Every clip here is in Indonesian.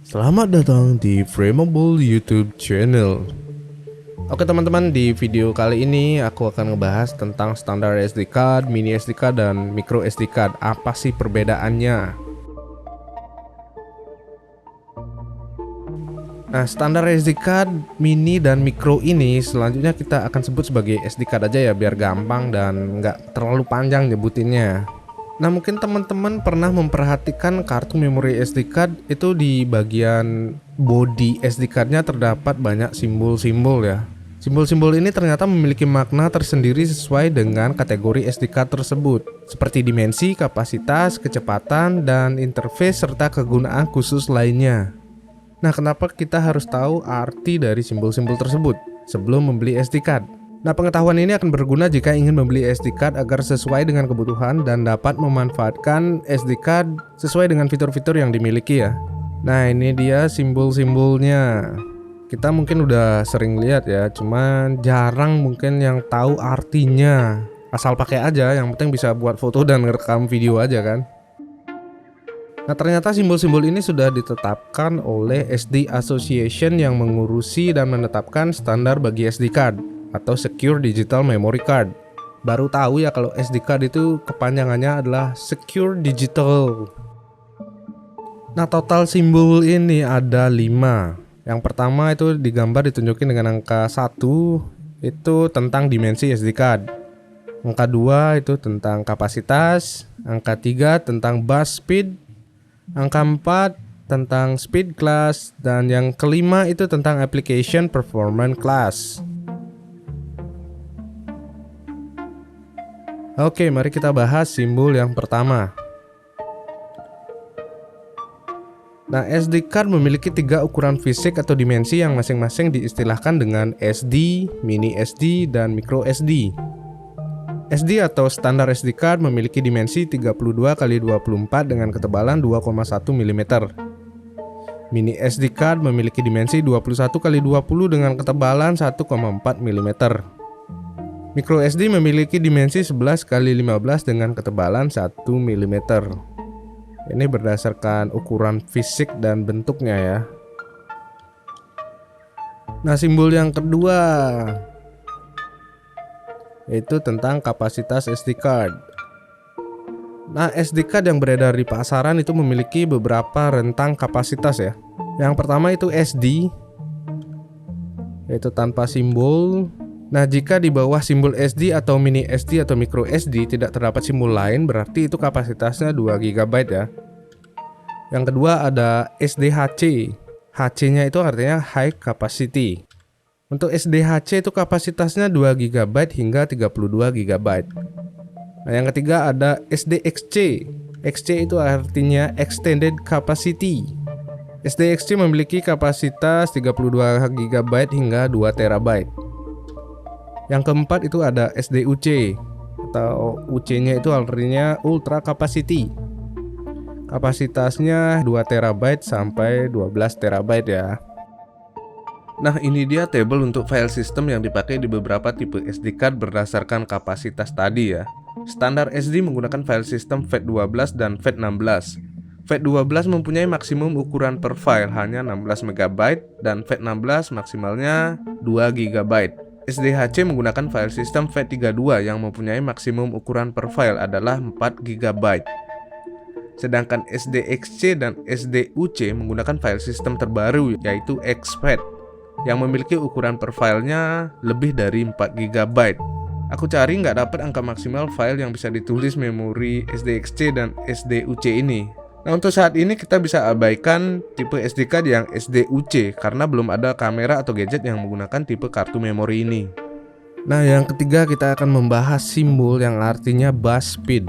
Selamat datang di Frameable YouTube channel. Oke teman-teman, di video kali ini aku akan ngebahas tentang standar SD card, mini SD card, dan micro SD card. Apa sih perbedaannya? Nah, standar SD card, mini, dan micro ini selanjutnya kita akan sebut sebagai SD card aja ya, biar gampang dan nggak terlalu panjang nyebutinnya. Nah, mungkin teman-teman pernah memperhatikan kartu memori SD card itu di bagian body SD cardnya terdapat banyak simbol-simbol ya. Simbol-simbol ini ternyata memiliki makna tersendiri sesuai dengan kategori SD card tersebut, seperti dimensi, kapasitas, kecepatan, dan interface serta kegunaan khusus lainnya. Nah, kenapa kita harus tahu arti dari simbol-simbol tersebut sebelum membeli SD card? Nah, pengetahuan ini akan berguna jika ingin membeli SD card agar sesuai dengan kebutuhan dan dapat memanfaatkan SD card sesuai dengan fitur-fitur yang dimiliki ya. Nah, ini dia simbol-simbolnya. Kita mungkin udah sering lihat ya, cuman jarang mungkin yang tahu artinya. Asal pakai aja, yang penting bisa buat foto dan rekam video aja kan. Nah, ternyata simbol-simbol ini sudah ditetapkan oleh SD Association yang mengurusi dan menetapkan standar bagi SD card atau Secure Digital Memory Card. Baru tahu ya kalau SD card itu kepanjangannya adalah Secure Digital. Nah, total simbol ini ada 5. Yang pertama itu digambar ditunjukin dengan angka 1, itu tentang dimensi SD card. Angka 2 itu tentang kapasitas. Angka 3 tentang bus speed. Angka 4 tentang speed class. Dan yang kelima itu tentang application performance class. Oke, mari kita bahas simbol yang pertama. Nah, SD card memiliki 3 ukuran fisik atau dimensi yang masing-masing diistilahkan dengan SD, mini SD, dan micro SD. SD atau standar SD card memiliki dimensi 32 x 24 dengan ketebalan 2,1 mm. Mini SD card memiliki dimensi 21 x 20 dengan ketebalan 1,4 mm. Micro SD memiliki dimensi 11 x 15 dengan ketebalan 1 mm. Ini berdasarkan ukuran fisik dan bentuknya ya. Nah, simbol yang kedua itu tentang kapasitas SD card. Nah, SD card yang beredar di pasaran itu memiliki beberapa rentang kapasitas ya. Yang pertama itu SD, yaitu tanpa simbol. Nah, jika di bawah simbol SD atau mini SD atau micro SD tidak terdapat simbol lain, berarti itu kapasitasnya 2 GB ya. Yang kedua ada SDHC. HC-nya itu artinya high capacity. Untuk SDHC itu kapasitasnya 2 GB hingga 32 GB. Nah, yang ketiga ada SDXC. XC itu artinya extended capacity. SDXC memiliki kapasitas 32 GB hingga 2 TB. Yang keempat itu ada SDUC atau UC-nya itu artinya ultra capacity. Kapasitasnya 2 TB sampai 12 TB ya. Nah, ini dia tabel untuk file system yang dipakai di beberapa tipe SD card berdasarkan kapasitas tadi ya. Standar SD menggunakan file system FAT12 dan FAT16. FAT12 mempunyai maksimum ukuran per file hanya 16 MB dan FAT16 maksimalnya 2 GB. SDHC menggunakan file system FAT32 yang mempunyai maksimum ukuran per file adalah 4 GB. Sedangkan SDXC dan SDUC menggunakan file system terbaru yaitu exFAT yang memiliki ukuran per filenya lebih dari 4 GB. Aku cari nggak dapat angka maksimal file yang bisa ditulis memori SDXC dan SDUC ini. Nah, untuk saat ini kita bisa abaikan tipe SD card yang SDUC karena belum ada kamera atau gadget yang menggunakan tipe kartu memori ini. Nah, yang ketiga kita akan membahas simbol yang artinya bus speed.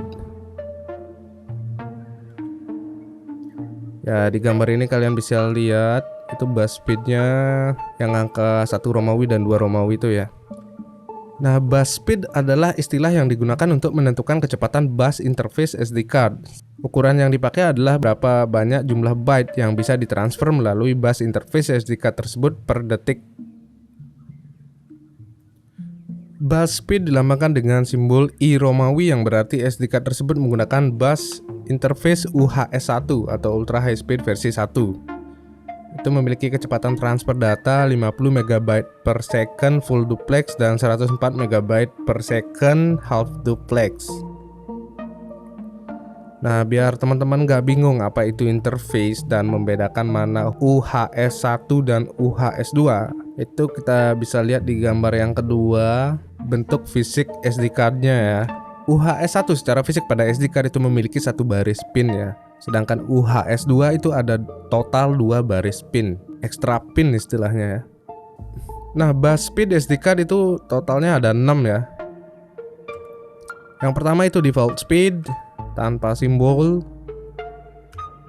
Ya, di gambar ini kalian bisa lihat itu bus speednya yang angka 1 Romawi dan 2 Romawi itu ya. Nah, bus speed adalah istilah yang digunakan untuk menentukan kecepatan bus interface SD card. Ukuran yang dipakai adalah berapa banyak jumlah byte yang bisa ditransfer melalui bus interface SD card tersebut per detik. Bus speed dilambangkan dengan simbol I Romawi yang berarti SD card tersebut menggunakan bus interface UHS-1 atau Ultra High Speed versi 1. itu memiliki kecepatan transfer data 50 MB per second full duplex dan 104 MB per second half duplex. Nah, biar teman-teman gak bingung apa itu interface dan membedakan mana UHS-1 dan UHS-2, itu kita bisa lihat di gambar yang kedua, bentuk fisik SD card-nya ya. UHS-1 secara fisik pada SD card itu memiliki satu baris pin ya. Sedangkan UHS-2 itu ada total 2 baris pin, extra pin istilahnya ya. Nah, bus speed SD card itu totalnya ada 6 ya. Yang pertama itu default speed tanpa simbol.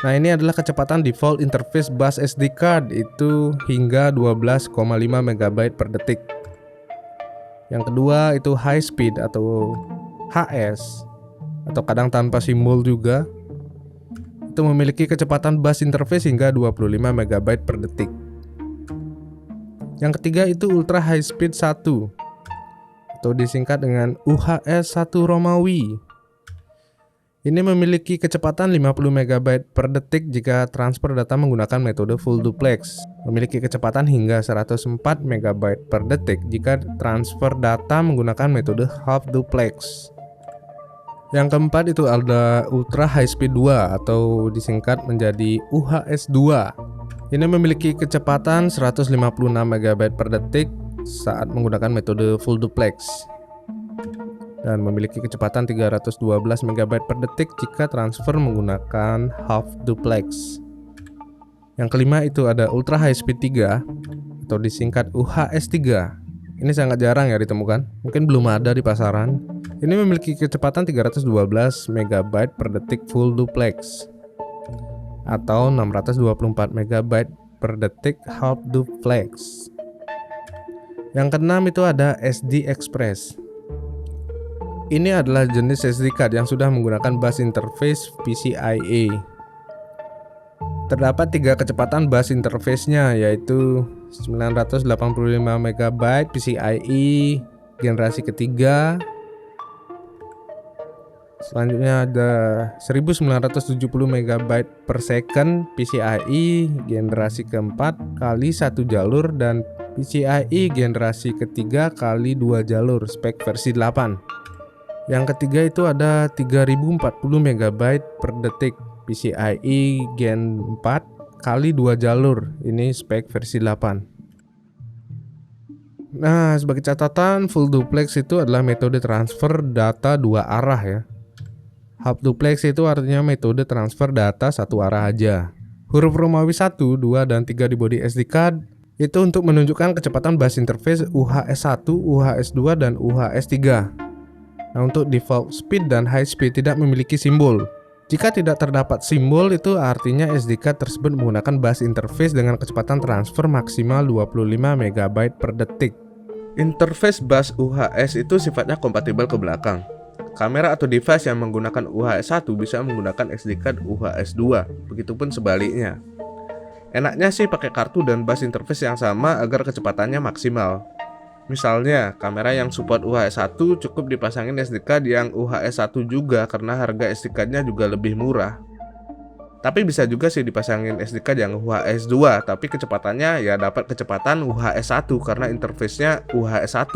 Nah, ini adalah kecepatan default interface bus SD card itu hingga 12,5 MB per detik. Yang kedua itu high speed atau HS, atau kadang tanpa simbol juga. Itu memiliki kecepatan bus interface hingga 25 MB per detik. Yang ketiga itu ultra high speed 1 atau disingkat dengan UHS-1 Romawi. Ini memiliki kecepatan 50 MB per detik jika transfer data menggunakan metode full duplex. Memiliki kecepatan hingga 104 MB per detik jika transfer data menggunakan metode half duplex. Yang keempat itu ada ultra high speed 2 atau disingkat menjadi UHS-2. Ini memiliki kecepatan 156 MB per detik saat menggunakan metode full duplex dan memiliki kecepatan 312 MB per detik jika transfer menggunakan half duplex. Yang kelima itu ada ultra high speed 3 atau disingkat UHS-3. Ini sangat jarang ya ditemukan, mungkin belum ada di pasaran. Ini memiliki kecepatan 312 MB per detik full duplex atau 624 MB per detik half duplex. Yang keenam itu ada SD Express. Ini adalah jenis SD card yang sudah menggunakan bus interface PCIe. Terdapat 3 kecepatan bus interface-nya, yaitu 985 MB PCIe generasi ketiga. Selanjutnya ada 1970 MB per second PCIe generasi keempat kali 1 jalur dan PCIe generasi ketiga kali 2 jalur spek versi 8. Yang ketiga itu ada 3040 MB per detik PCIe Gen 4 kali 2 jalur, ini spek versi 8. Nah, sebagai catatan, full duplex itu adalah metode transfer data 2 arah ya. Half duplex itu artinya metode transfer data 1 arah aja. Huruf Romawi 1, 2, dan 3 di body SD card itu untuk menunjukkan kecepatan bus interface UHS-1, UHS-2, dan UHS-3. Nah, untuk default speed dan high speed tidak memiliki simbol. Jika tidak terdapat simbol, itu artinya SD card tersebut menggunakan bus interface dengan kecepatan transfer maksimal 25 MB per detik. Interface bus UHS itu sifatnya kompatibel ke belakang. Kamera atau device yang menggunakan UHS-1 bisa menggunakan SD card UHS-2, begitupun sebaliknya. Enaknya sih pakai kartu dan bus interface yang sama agar kecepatannya maksimal. Misalnya, kamera yang support UHS-1 cukup dipasangin SD card yang UHS-1 juga karena harga SD card-nya juga lebih murah. Tapi bisa juga sih dipasangin SD card yang UHS-2, tapi kecepatannya ya dapat kecepatan UHS-1 karena interface-nya UHS-1.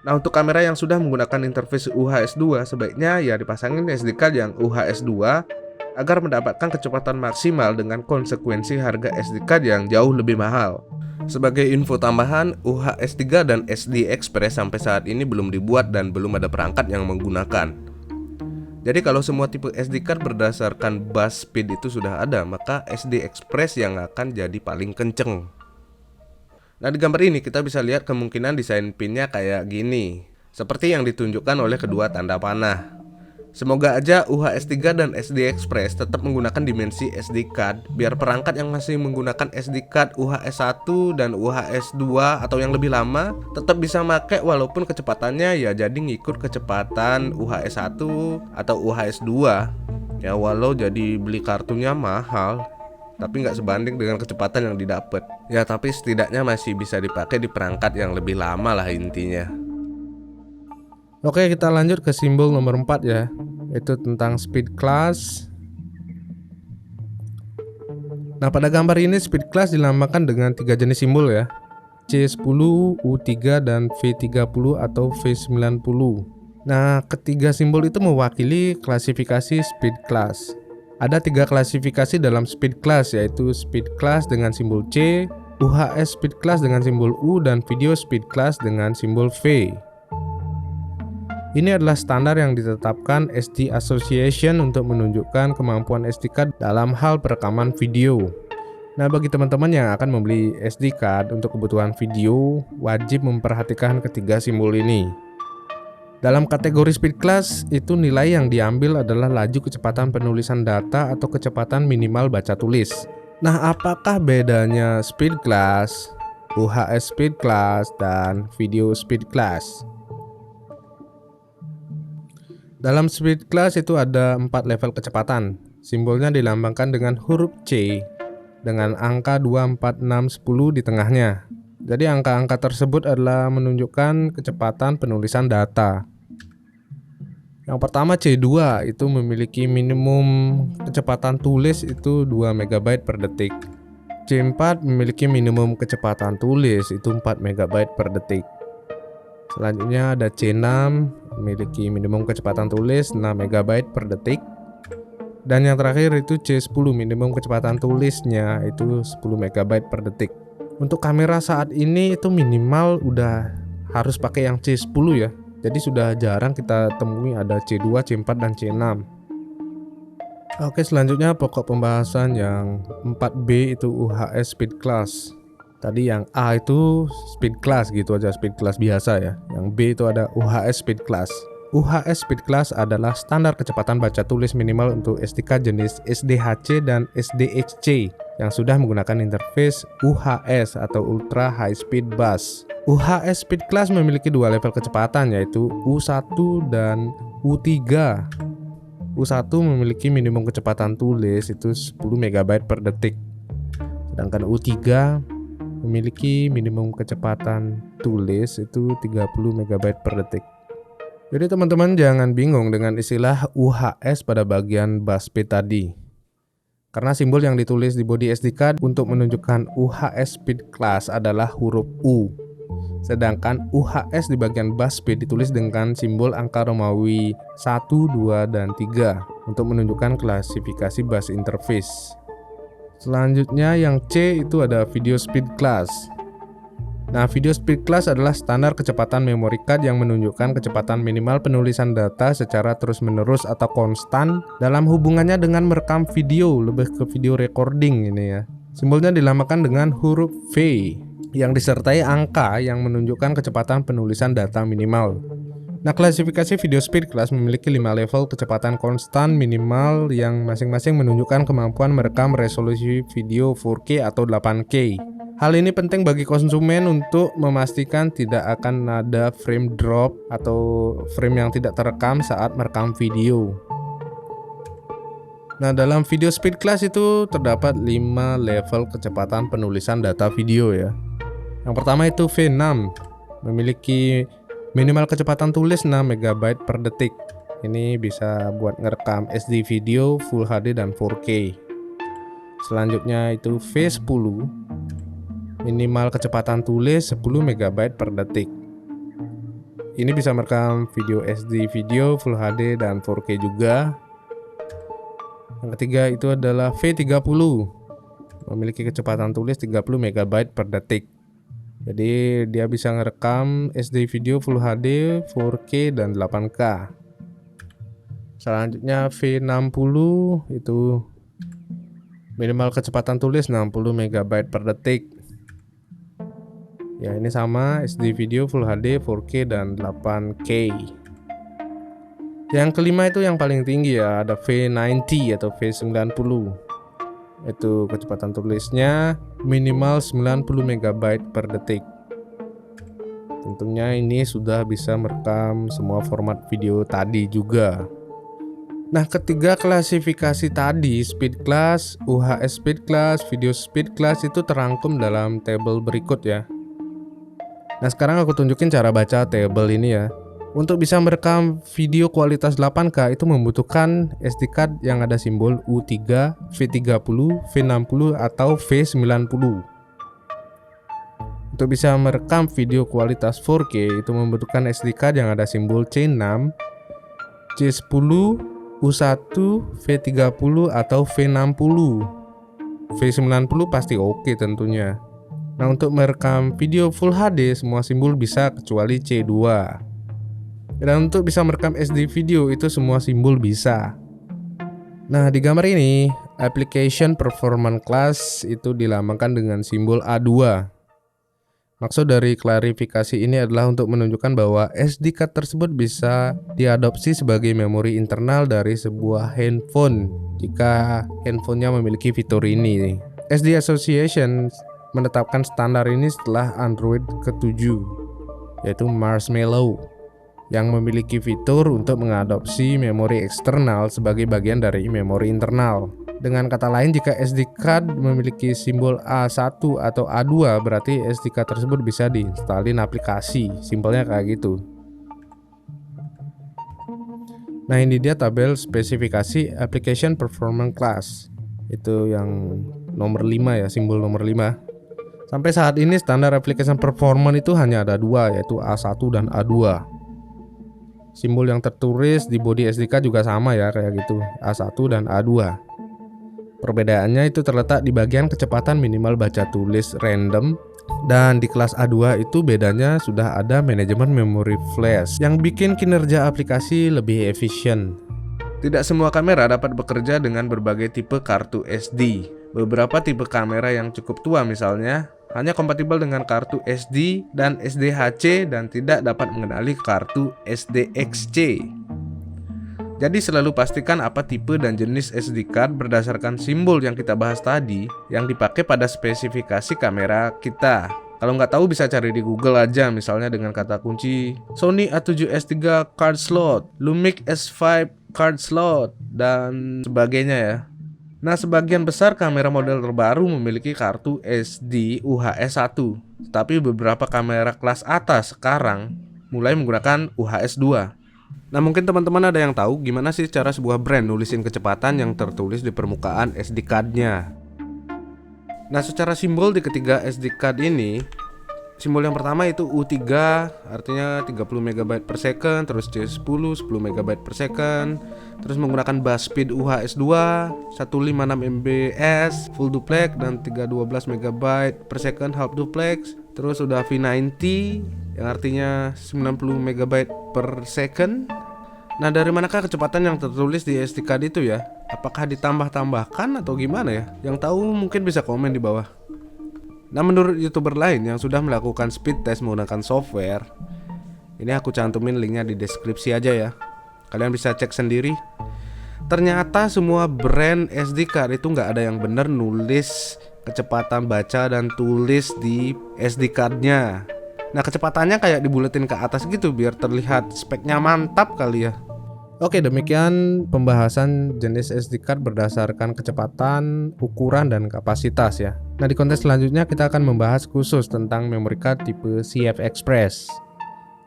Nah, untuk kamera yang sudah menggunakan interface UHS-2, sebaiknya ya dipasangin SD card yang UHS-2 agar mendapatkan kecepatan maksimal dengan konsekuensi harga SD card yang jauh lebih mahal. Sebagai info tambahan, UHS-3 dan SD Express sampai saat ini belum dibuat dan belum ada perangkat yang menggunakan. Jadi kalau semua tipe SD card berdasarkan bus speed itu sudah ada, maka SD Express yang akan jadi paling kenceng. Nah, di gambar ini kita bisa lihat kemungkinan desain pinnya kayak gini, seperti yang ditunjukkan oleh kedua tanda panah. Semoga aja UHS-3 dan SD Express tetap menggunakan dimensi SD card, biar perangkat yang masih menggunakan SD card UHS-1 dan UHS-2 atau yang lebih lama tetap bisa pakai walaupun kecepatannya ya jadi ngikut kecepatan UHS-1 atau UHS-2. Ya walau jadi beli kartunya mahal, tapi nggak sebanding dengan kecepatan yang didapat. Ya tapi setidaknya masih bisa dipakai di perangkat yang lebih lama lah intinya. Oke, kita lanjut ke simbol nomor 4 ya, itu tentang speed class. Nah, pada gambar ini speed class dilambangkan dengan 3 jenis simbol ya. C10, U3, dan V30 atau V90. Nah, ketiga simbol itu mewakili klasifikasi speed class. Ada 3 klasifikasi dalam speed class, yaitu speed class dengan simbol C, UHS speed class dengan simbol U, dan video speed class dengan simbol V. Ini adalah standar yang ditetapkan SD Association untuk menunjukkan kemampuan SD card dalam hal perekaman video. Nah, bagi teman-teman yang akan membeli SD card untuk kebutuhan video, wajib memperhatikan ketiga simbol ini. Dalam kategori speed class, itu nilai yang diambil adalah laju kecepatan penulisan data atau kecepatan minimal baca tulis. Nah, apakah bedanya speed class, UHS speed class, dan video speed class? Dalam speed class itu ada 4 level kecepatan. Simbolnya dilambangkan dengan huruf C dengan angka 2, 4, 6, 10 di tengahnya. Jadi angka-angka tersebut adalah menunjukkan kecepatan penulisan data. Yang pertama C2 itu memiliki minimum kecepatan tulis itu 2 MB per detik. C4 memiliki minimum kecepatan tulis itu 4 MB per detik. Selanjutnya ada C6 memiliki minimum kecepatan tulis 6 MB per detik. Dan yang terakhir itu C10 minimum kecepatan tulisnya itu 10 MB per detik. Untuk kamera saat ini itu minimal udah harus pakai yang C10 ya. Jadi sudah jarang kita temui ada C2, C4, dan C6. Oke, selanjutnya pokok pembahasan yang 4B itu UHS speed class. Tadi yang A itu speed class gitu aja, speed class biasa ya. Yang B itu ada UHS speed class. UHS speed class adalah standar kecepatan baca tulis minimal untuk SD card jenis SDHC dan SDXC yang sudah menggunakan interface UHS atau Ultra High Speed Bus. UHS speed class memiliki 2 level kecepatan yaitu U1 dan U3. U1 memiliki minimum kecepatan tulis itu 10 MB per detik. Sedangkan U3 memiliki minimum kecepatan tulis itu 30 MB per detik. Jadi teman-teman jangan bingung dengan istilah UHS pada bagian bus speed tadi. Karena simbol yang ditulis di bodi SD card untuk menunjukkan UHS speed class adalah huruf U. Sedangkan UHS di bagian bus speed ditulis dengan simbol angka Romawi 1, 2, dan 3 untuk menunjukkan klasifikasi bus interface. Selanjutnya yang C itu ada video speed class. Nah, video speed class adalah standar kecepatan memory card yang menunjukkan kecepatan minimal penulisan data secara terus-menerus atau konstan dalam hubungannya dengan merekam video, lebih ke video recording ini ya. Simbolnya dilambangkan dengan huruf V yang disertai angka yang menunjukkan kecepatan penulisan data minimal. Nah, klasifikasi video speed class memiliki 5 level kecepatan konstan minimal yang masing-masing menunjukkan kemampuan merekam resolusi video 4K atau 8K. Hal ini penting bagi konsumen untuk memastikan tidak akan ada frame drop atau frame yang tidak terekam saat merekam video. Nah, dalam video speed class itu terdapat 5 level kecepatan penulisan data video ya. Yang pertama itu V6, memiliki minimal kecepatan tulis 6 MB per detik. Ini bisa buat ngerekam SD video, Full HD, dan 4K. Selanjutnya itu V10, minimal kecepatan tulis 10 MB per detik. Ini bisa merekam video SD video, Full HD, dan 4K juga. Yang ketiga itu adalah V30, memiliki kecepatan tulis 30 MB per detik. Jadi dia bisa ngerekam SD video Full HD, 4K, dan 8K. Selanjutnya V60 itu minimal kecepatan tulis 60 MB per detik. Ya, ini sama SD video Full HD, 4K, dan 8K. Yang kelima itu yang paling tinggi ya, ada V90 atau V90. Itu kecepatan tulisnya minimal 90 MB per detik. Tentunya ini sudah bisa merekam semua format video tadi juga. Nah, ketiga klasifikasi tadi, speed class, UHS speed class, video speed class itu terangkum dalam tabel berikut ya. Nah, sekarang aku tunjukin cara baca tabel ini ya. Untuk bisa merekam video kualitas 8K itu membutuhkan SD card yang ada simbol U3, V30, V60 atau V90. Untuk bisa merekam video kualitas 4K itu membutuhkan SD card yang ada simbol C6, C10, U1, V30 atau V60. V90 pasti oke tentunya. Nah, untuk merekam video Full HD semua simbol bisa kecuali C2. Dan untuk bisa merekam SD video itu semua simbol bisa. Nah, di gambar ini application performance class itu dilambangkan dengan simbol A2. Maksud dari klarifikasi ini adalah untuk menunjukkan bahwa SD card tersebut bisa diadopsi sebagai memori internal dari sebuah handphone jika handphonenya memiliki fitur ini. SD Association menetapkan standar ini setelah Android ke-7 yaitu Marshmallow yang memiliki fitur untuk mengadopsi memori eksternal sebagai bagian dari memori internal. Dengan kata lain, jika SD card memiliki simbol A1 atau A2, berarti SD card tersebut bisa diinstalin aplikasi. Simpelnya kayak gitu. Nah, ini dia tabel spesifikasi application performance class. Itu yang nomor 5 ya, simbol nomor 5. Sampai saat ini standar application performance itu hanya ada dua, yaitu A1 dan A2. Simbol yang tertulis di body SD card juga sama ya, kayak gitu, A1 dan A2. Perbedaannya itu terletak di bagian kecepatan minimal baca tulis random, dan di kelas A2 itu bedanya sudah ada manajemen memori flash yang bikin kinerja aplikasi lebih efisien. Tidak semua kamera dapat bekerja dengan berbagai tipe kartu SD. Beberapa tipe kamera yang cukup tua misalnya hanya kompatibel dengan kartu SD dan SDHC dan tidak dapat mengenali kartu SDXC. Jadi selalu pastikan apa tipe dan jenis SD card berdasarkan simbol yang kita bahas tadi yang dipakai pada spesifikasi kamera kita. Kalau nggak tahu bisa cari di Google aja, misalnya dengan kata kunci Sony A7S3 card slot, Lumix S5 card slot, dan sebagainya ya. Nah, sebagian besar kamera model terbaru memiliki kartu SD UHS-1, tapi beberapa kamera kelas atas sekarang mulai menggunakan UHS-2. Nah, mungkin teman-teman ada yang tahu gimana sih cara sebuah brand nulisin kecepatan yang tertulis di permukaan SD card-nya. Nah, secara simbol di ketiga SD card ini, simbol yang pertama itu U3, artinya 30 MB per second, terus C10 10 MB per second, terus menggunakan bus speed UHS-2 156 MBS full duplex dan 312 MB per second half duplex. Terus udah V90 yang artinya 90 MB per second. Nah, dari manakah kecepatan yang tertulis di SD card itu ya? Apakah ditambah-tambahkan atau gimana ya? Yang tahu mungkin bisa komen di bawah. Nah, menurut YouTuber lain yang sudah melakukan speed test menggunakan software, ini aku cantumin linknya di deskripsi aja ya. Kalian bisa cek sendiri. Ternyata semua brand SD card itu nggak ada yang bener nulis kecepatan baca dan tulis di SD cardnya. Nah, kecepatannya kayak dibuletin ke atas gitu biar terlihat speknya mantap kali ya. Oke, demikian pembahasan jenis SD card berdasarkan kecepatan, ukuran, dan kapasitas ya. Nah, di konten selanjutnya kita akan membahas khusus tentang memory card tipe CF Express.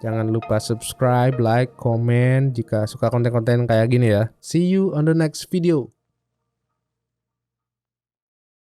Jangan lupa subscribe, like, komen jika suka konten-konten kayak gini ya. See you on the next video.